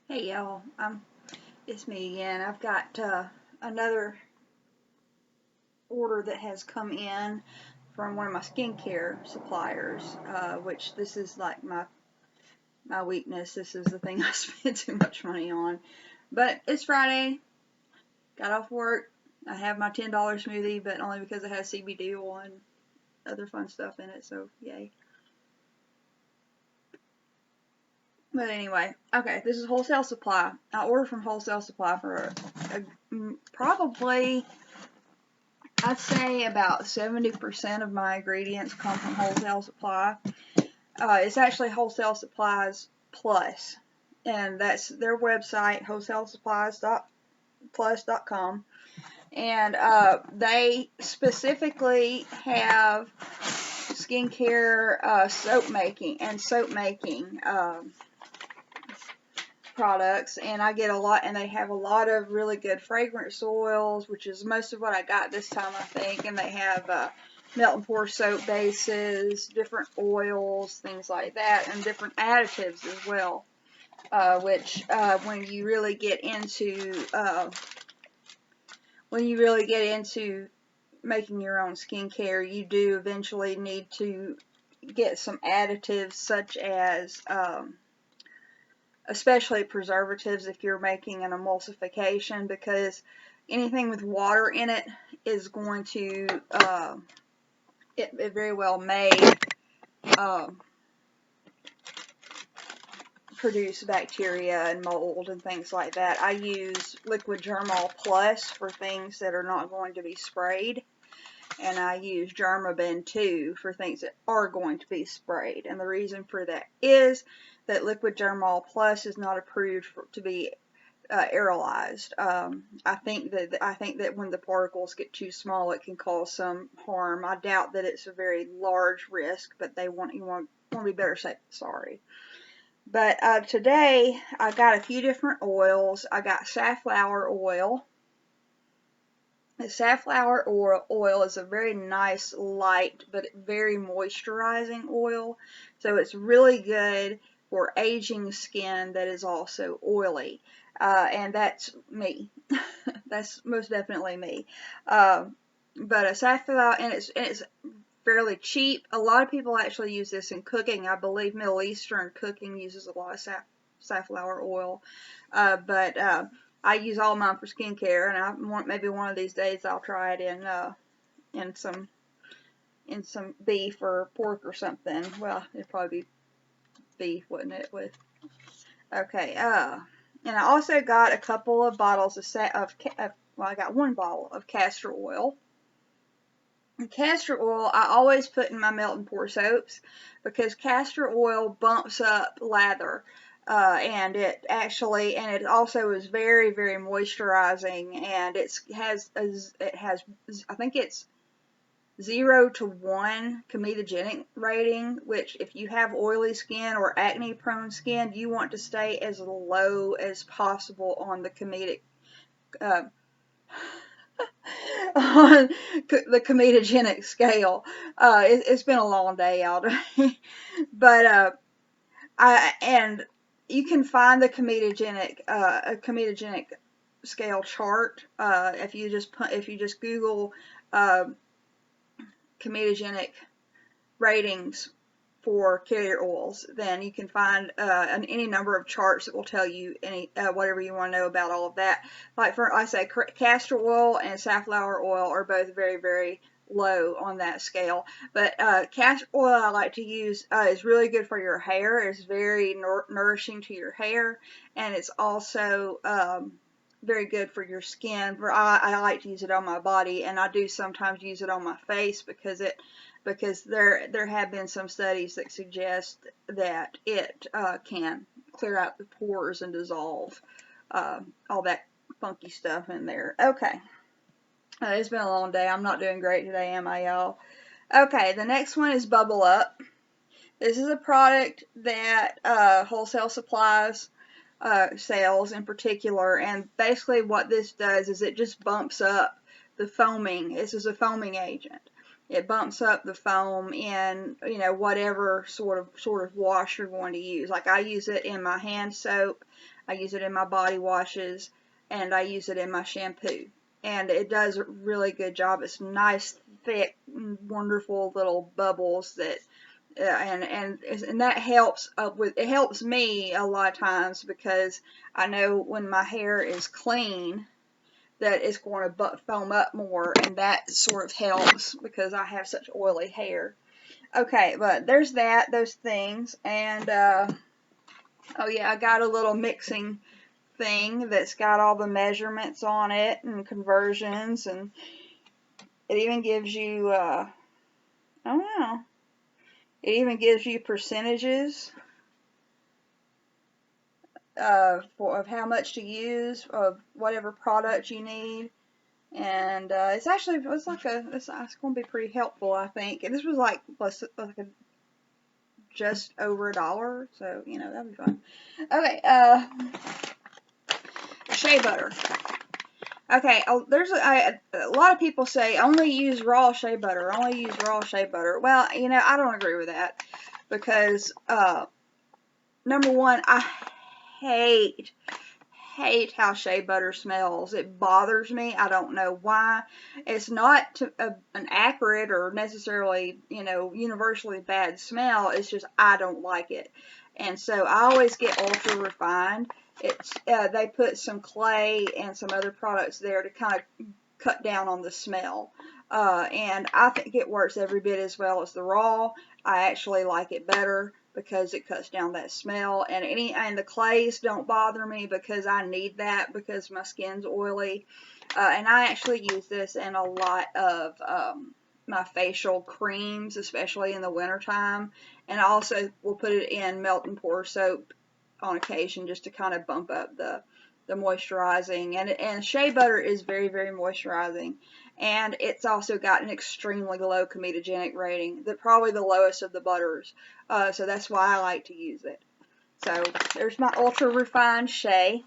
Hey y'all, it's me again. I've got another order that has come in from one of my skincare suppliers, which this is like my weakness. This is the thing I spend too much money on. But it's Friday, got off work. I have my $10 smoothie, but only because it has CBD oil and other fun stuff in it, so yay. But anyway, okay, this is Wholesale Supply. I ordered from Wholesale Supply for probably, I'd say about 70% of my ingredients come from Wholesale Supply. It's actually Wholesale Supplies Plus, and that's their website, wholesaleSupplies.plus.com. And they specifically have skincare soap making products, and I get a lot, and they have a lot of really good fragrance oils, which is most of what I got this time, I think. And they have melt and pour soap bases, different oils, things like that, and different additives as well, which when you really get into making your own skincare, you do eventually need to get some additives, such as especially preservatives if you're making an emulsification, because anything with water in it is going to, it very well may produce bacteria and mold and things like that. I use Liquid Germall Plus for things that are not going to be sprayed, and I use Germaben 2 for things that are going to be sprayed. And the reason for that is that Liquid Germall Plus is not approved to be aerolized. I think that when the particles get too small, it can cause some harm. I doubt that it's a very large risk, but you want to be better safe than sorry. But today I got a few different oils. I got safflower oil. The safflower oil is a very nice, light, but very moisturizing oil. So it's really good for aging skin that is also oily. And that's me. That's most definitely me. But a safflower, and it's fairly cheap. A lot of people actually use this in cooking. I believe Middle Eastern cooking uses a lot of safflower oil. But I use all mine for skincare, and maybe one of these days I'll try it in some beef or pork or something. Well, it'd probably be beef, wouldn't it? Okay. And I also got a couple of bottles I got one bottle of castor oil. And castor oil I always put in my melt and pour soaps, because castor oil bumps up lather. And it also is very, very moisturizing, and it has I think it's 0 to 1 comedogenic rating, which if you have oily skin or acne prone skin, you want to stay as low as possible on the on the comedogenic scale. It's been a long day out, but and you can find the comedogenic scale chart if you just Google comedogenic ratings for carrier oils. Then you can find any number of charts that will tell you whatever you want to know about all of that. Like I say, castor oil and safflower oil are both very, very low on that scale. But castor oil I like to use is really good for your hair. It's very nourishing to your hair, and it's also very good for your skin. I like to use it on my body, and I do sometimes use it on my face, because there have been some studies that suggest that it can clear out the pores and dissolve all that funky stuff in there. Okay. It's been a long day. I'm not doing great today, am I, y'all? Okay, the next one is Bubble Up. This is a product that Wholesale Supplies sells in particular, and basically what this does is it just bumps up the foaming. This is a foaming agent. It bumps up the foam in, you know, whatever sort of wash you're going to use. Like I use it in my hand soap, I use it in my body washes, and I use it in my shampoo. And it does a really good job. It's nice, thick, wonderful little bubbles that, and that helps it helps me a lot of times, because I know when my hair is clean that it's going to foam up more, and that sort of helps because I have such oily hair. Okay, but there's those things, and oh yeah, I got a little mixing thing that's got all the measurements on it and conversions, and it even gives you, I don't know, it even gives you percentages of how much to use of whatever product you need. And it's going to be pretty helpful, I think. And this was like just over $1, so you know that'll be fun. Okay, shea butter. Okay, there's a lot of people say only use raw shea butter. Only use raw shea butter. Well, you know, I don't agree with that, because number one, I hate how shea butter smells. It bothers me. I don't know why. It's not an accurate or necessarily, you know, universally bad smell. It's just I don't like it. And so I always get ultra refined. It's they put some clay and some other products there to kind of cut down on the smell. And I think it works every bit as well as the raw. I actually like it better, because it cuts down that smell, and the clays don't bother me because I need that because my skin's oily. And I actually use this in a lot of my facial creams, especially in the wintertime. And I also will put it in melt and pour soap on occasion, just to kind of bump up the moisturizing. And shea butter is very, very moisturizing. And it's also got an extremely low comedogenic rating, probably the lowest of the butters. So that's why I like to use it. So there's my ultra refined shea.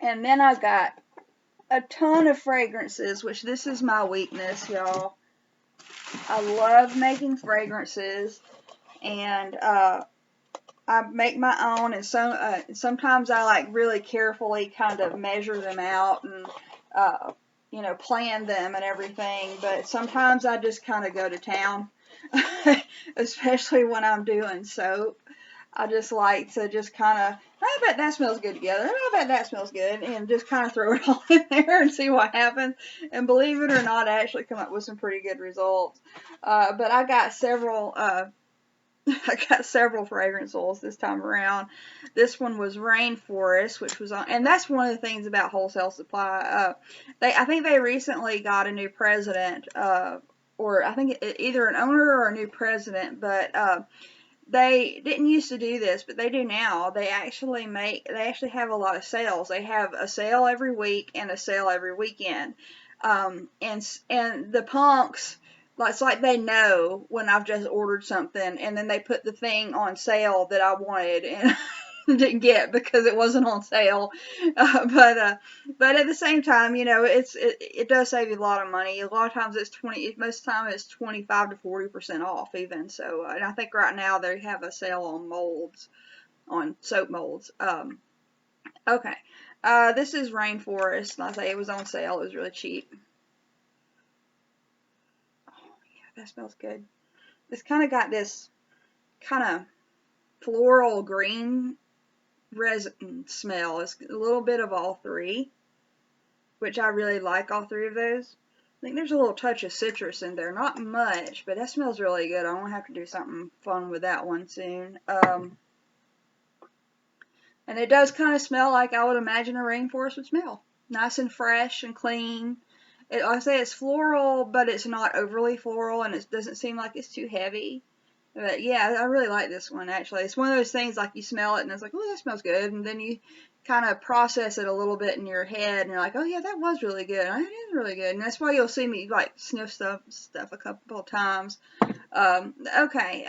And then I got a ton of fragrances, which this is my weakness, y'all. I love making fragrances, and I make my own, and sometimes I like really carefully kind of measure them out and you know, plan them and everything, but sometimes I just kind of go to town, especially when I'm doing soap. I just like to just kind of, I bet that smells good together, I bet that smells good, and just kind of throw it all in there and see what happens. And believe it or not, I actually come up with some pretty good results. But I got several fragrance oils this time around. This one was Rainforest, which was on, and that's one of the things about Wholesale Supply. I think they recently got a new president, or I think either an owner or a new president, but they didn't used to do this, but they do now. They actually have a lot of sales. They have a sale every week and a sale every weekend. And the punks, it's like they know when I've just ordered something, and then they put the thing on sale that I wanted and didn't get because it wasn't on sale. But at the same time, you know, it does save you a lot of money. A lot of times most of the time it's 25 to 40% off even. So, and I think right now they have a sale on molds, on soap molds. Okay. This is Rainforest. Like I say, it was on sale. It was really cheap. That smells good. It's kind of got this kind of floral green resin smell. It's a little bit of all three, which I really like all three of those. I think there's a little touch of citrus in there. Not much, but that smells really good. I'm going to have to do something fun with that one soon. And it does kind of smell like I would imagine a rainforest would smell. Nice and fresh and clean. I say it's floral, but it's not overly floral, and it doesn't seem like it's too heavy. But yeah, I really like this one, actually. It's one of those things, like, you smell it, and it's like, oh, that smells good, and then you kind of process it a little bit in your head, and you're like, oh, yeah, that was really good. It is really good, and that's why you'll see me, like, sniff stuff a couple of times. Okay,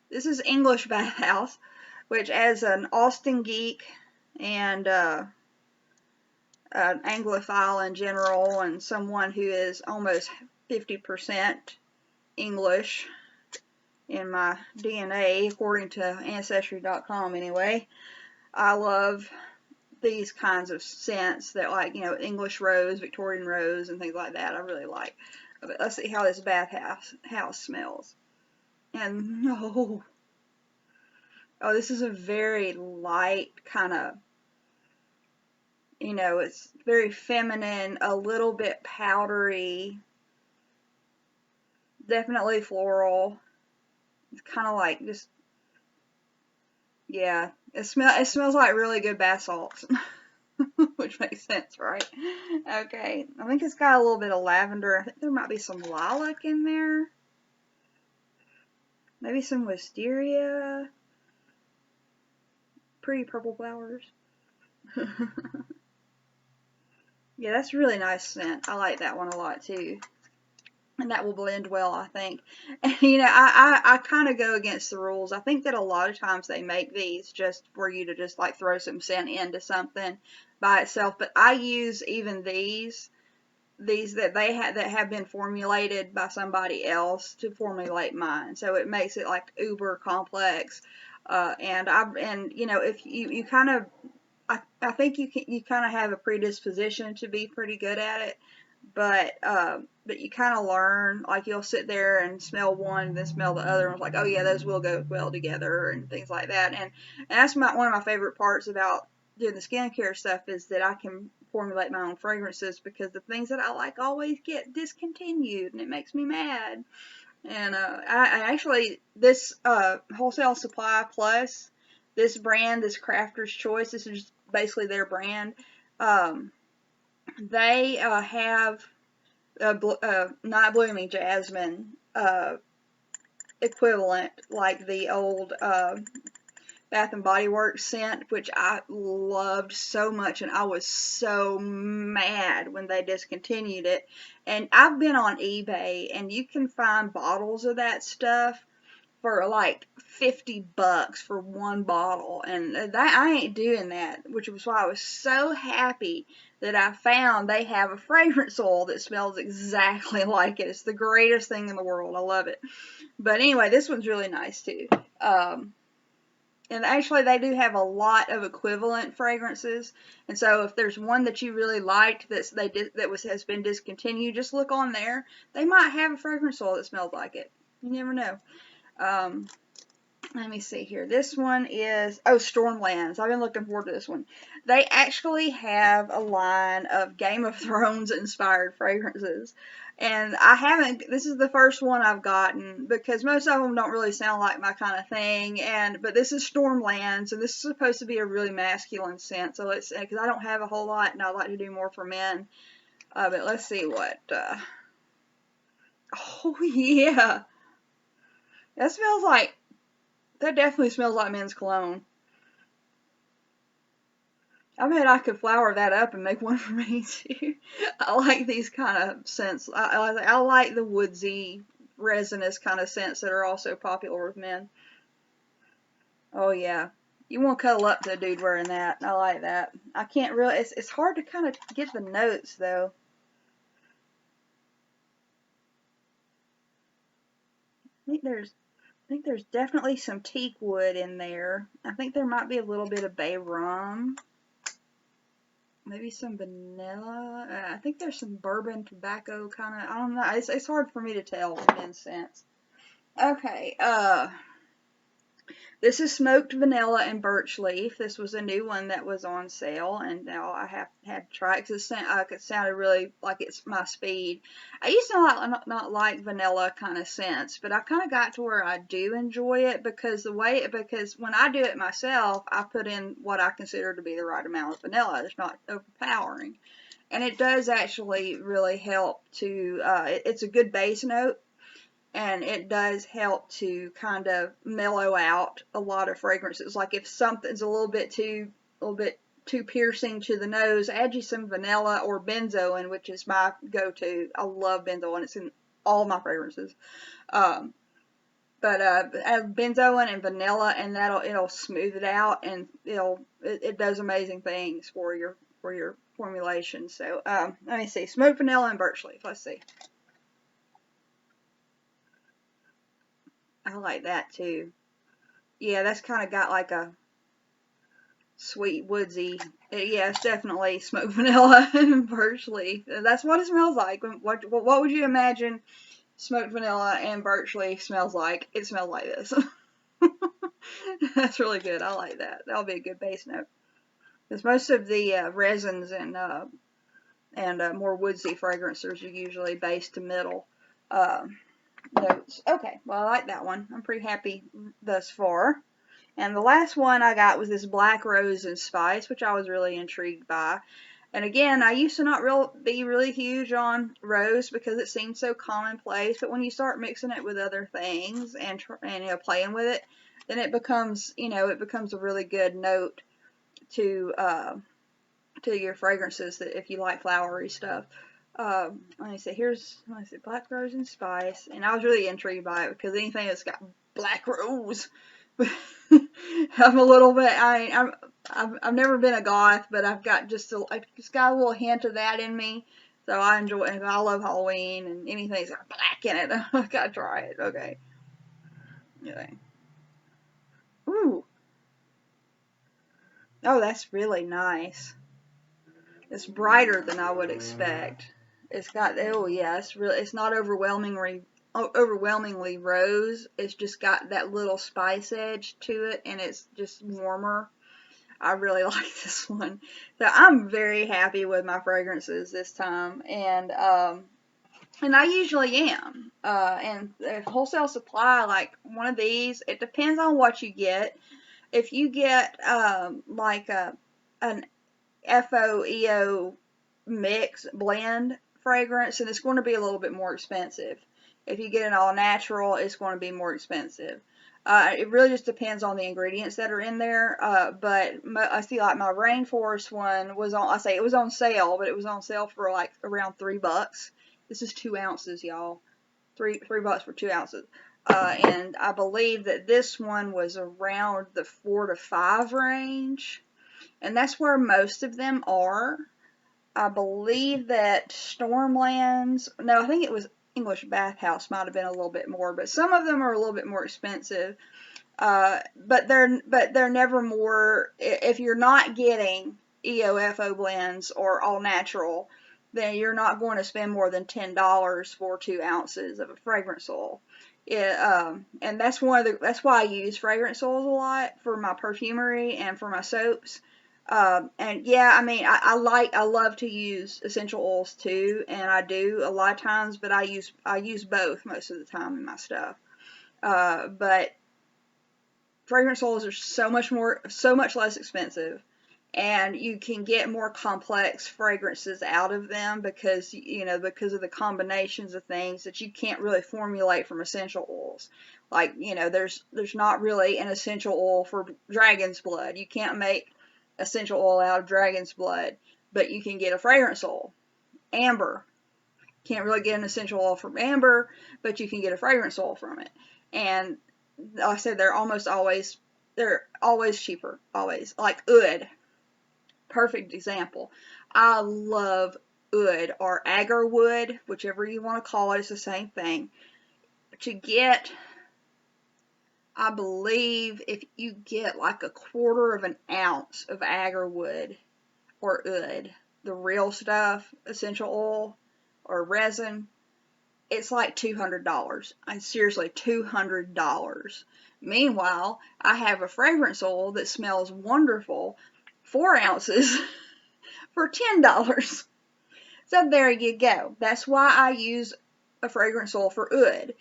this is English Bathhouse, which, as an Austin geek and an Anglophile in general, and someone who is almost 50% English in my DNA, according to Ancestry.com anyway. I love these kinds of scents that, like, you know, English rose, Victorian rose, and things like that. I really like. But let's see how this bathhouse smells. And oh, this is a very light kind of, you know, it's very feminine, a little bit powdery, definitely floral. It's kind of like just, yeah, it smells like really good bath salts. Which makes sense, right? Okay, I think it's got a little bit of lavender. I think there might be some lilac in there. Maybe some wisteria. Pretty purple flowers. Yeah, that's a really nice scent. I like that one a lot too. And that will blend well, I think. And, you know, I kind of go against the rules. I think that a lot of times they make these just for you to just like throw some scent into something by itself. But I use even these that that have been formulated by somebody else to formulate mine. So it makes it like uber complex. And you know, if you kind of, I think you kind of have a predisposition to be pretty good at it. But you kind of learn, like you'll sit there and smell one and then smell the other and it's like, oh yeah, those will go well together and things like that. And that's one of my favorite parts about doing the skincare stuff, is that I can formulate my own fragrances, because the things that I like always get discontinued and it makes me mad. And I actually, this Wholesale Supply Plus, this brand, this Crafter's Choice, this is basically their brand. They have Night Blooming Jasmine equivalent, like the old Bath and Body Works scent, which I loved so much, and I was so mad when they discontinued it. And I've been on eBay, and you can find bottles of that stuff for like $50 for one bottle, and that I ain't doing that, which was why I was so happy that I found they have a fragrance oil that smells exactly like it. It's the greatest thing in the world. I love it. But anyway, this one's really nice too. And actually, they do have a lot of equivalent fragrances. And so, if there's one that you really liked has been discontinued, just look on there. They might have a fragrance oil that smells like it. You never know. Let me see here. This one is, Stormlands. I've been looking forward to this one. They actually have a line of Game of Thrones inspired fragrances. And this is the first one I've gotten, because most of them don't really sound like my kind of thing. But this is Stormlands, and this is supposed to be a really masculine scent. So because I don't have a whole lot, and I like to do more for men. But let's see what, oh yeah. That definitely smells like men's cologne. I bet I could flower that up and make one for me too. I like these kind of scents. I like the woodsy, resinous kind of scents that are also popular with men. Oh yeah. You want to cuddle up to a dude wearing that. I like that. I can't really, it's hard to kind of get the notes though. I think there's definitely some teak wood in there. I think there might be a little bit of bay rum. Maybe some vanilla. I think there's some bourbon tobacco kind of. I don't know. It's hard for me to tell in sense. Okay. This is smoked vanilla and birch leaf. This was a new one that was on sale, and now I had to try it because it sounded really like it's my speed. I used to not like vanilla kind of scents, but I kind of got to where I do enjoy it, because when I do it myself, I put in what I consider to be the right amount of vanilla. It's not overpowering, and it does actually really help to. It's a good base note. And it does help to kind of mellow out a lot of fragrances. Like if something's a little bit too piercing to the nose, add you some vanilla or benzoin, which is my go-to. I love benzoin. It's in all my fragrances. But add benzoin and vanilla, and it'll smooth it out, and it does amazing things for your formulation. So let me see, smoked vanilla and birch leaf. Let's see. I like that too. Yeah, that's kind of got like a sweet woodsy. Yeah, it's definitely smoked vanilla and birch leaf. That's what it smells like. What would you imagine smoked vanilla and birch leaf smells like? It smells like this. That's really good. I like that. That'll be a good base note. Because most of the resins and more woodsy fragrances are usually base to middle notes. Okay, well, I like that one. I'm pretty happy thus far. And the last one I got was this black rose and spice, which I was really intrigued by. And again, I used to not be really huge on rose because it seemed so commonplace. But when you start mixing it with other things and playing with it, then it becomes a really good note to your fragrances that if you like flowery stuff. Let me see. Black rose and spice, and I was really intrigued by it because anything that's got black rose. I'm a little bit. I've never been a goth, but I've got I just got a little hint of that in me. So I enjoy it. I love Halloween, and anything that's got black in it, I gotta try it. Okay. Okay. Ooh. Oh, that's really nice. It's brighter than I would expect. It's got, oh yeah, it's not overwhelmingly rose. It's just got that little spice edge to it, and it's just warmer. I really like this one. So I'm very happy with my fragrances this time, and I usually am. And the wholesale supply, like one of these, it depends on what you get. If you get like an FOEO mix blend fragrance, and it's going to be a little bit more expensive. If you get an all natural, it's going to be more expensive. It really just depends on the ingredients that are in there. But I see like my Rainforest one was on. I say it was on sale, but it was on sale for like around $3. This is 2 ounces, y'all. $3 for 2 ounces. And I believe that this one was around the 4 to 5 range. And that's where most of them are. I believe that Stormlands, no, I think it was English Bathhouse might have been a little bit more, but some of them are a little bit more expensive. But they're never more, if you're not getting EOFO blends or all natural, then you're not going to spend more than $10 for 2 ounces of a fragrance oil. And that's why I use fragrance oils a lot for my perfumery and for my soaps. And yeah, I mean, I love to use essential oils too, and I do a lot of times, but I use both most of the time in my stuff. But fragrance oils are so much less expensive, and you can get more complex fragrances out of them because of the combinations of things that you can't really formulate from essential oils. Like, there's not really an essential oil for dragon's blood. You can't make essential oil out of dragon's blood, but you can get a fragrance oil. Amber. Can't really get an essential oil from amber, but you can get a fragrance oil from it. And like I said, they're always cheaper. Always. Like oud. Perfect example. I love oud or agar wood, whichever you want to call it. It's the same thing. To get, I believe if you get like a 1/4 of an ounce of agar wood or oud, the real stuff, essential oil or resin, it's like $200. And seriously, $200. Meanwhile, I have a fragrance oil that smells wonderful, 4 ounces for $10. So there you go. That's why I use a fragrance oil for oud.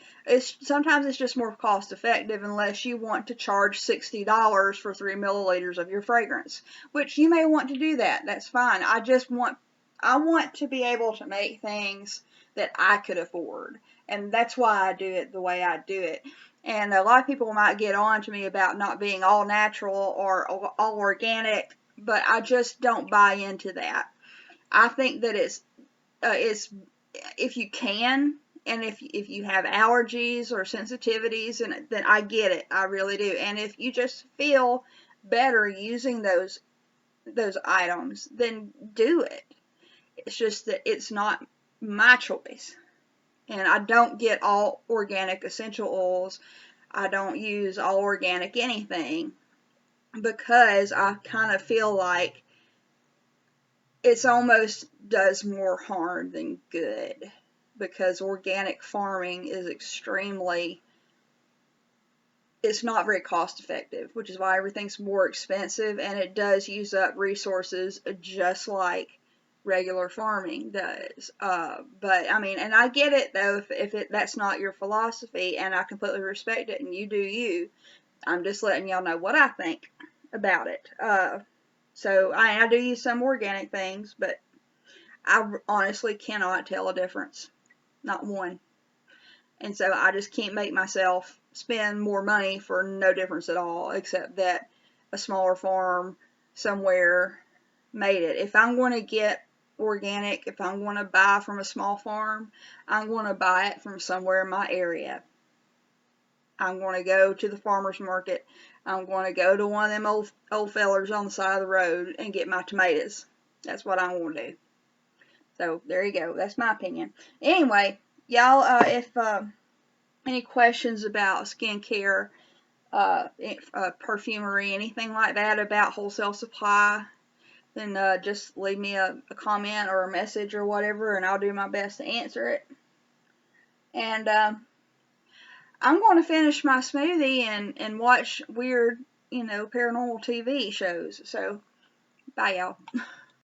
Sometimes it's just more cost effective unless you want to charge $60 for 3 milliliters of your fragrance, which you may want to do that. That's fine. I want to be able to make things that I could afford, and that's why I do it the way I do it. And a lot of people might get on to me about not being all natural or all organic, but I just don't buy into that. I think that it's if you can, and if you have allergies or sensitivities, and then I get it, I really do. And if you just feel better using those items, then do it. It's just that it's not my choice, and I don't get all organic essential oils. I don't use all organic anything, because I kind of feel like it's almost does more harm than good, because organic farming is it's not very cost effective, which is why everything's more expensive, and it does use up resources just like regular farming does. But I mean, and I get it though, if that's not your philosophy, and I completely respect it, and you do you. I'm just letting y'all know what I think about it. So I do use some organic things, but I honestly cannot tell a difference. Not one. And so I just can't make myself spend more money for no difference at all, except that a smaller farm somewhere made it. If I'm going to get organic, if I'm going to buy from a small farm, I'm going to buy it from somewhere in my area. I'm going to go to the farmer's market. I'm going to go to one of them old fellers on the side of the road and get my tomatoes. That's what I'm going to do. So there you go. That's my opinion. Anyway, y'all, if any questions about skincare, perfumery, anything like that about Wholesale Supply, then just leave me a comment or a message or whatever, and I'll do my best to answer it. And I'm going to finish my smoothie and watch weird, paranormal TV shows. So, bye, y'all.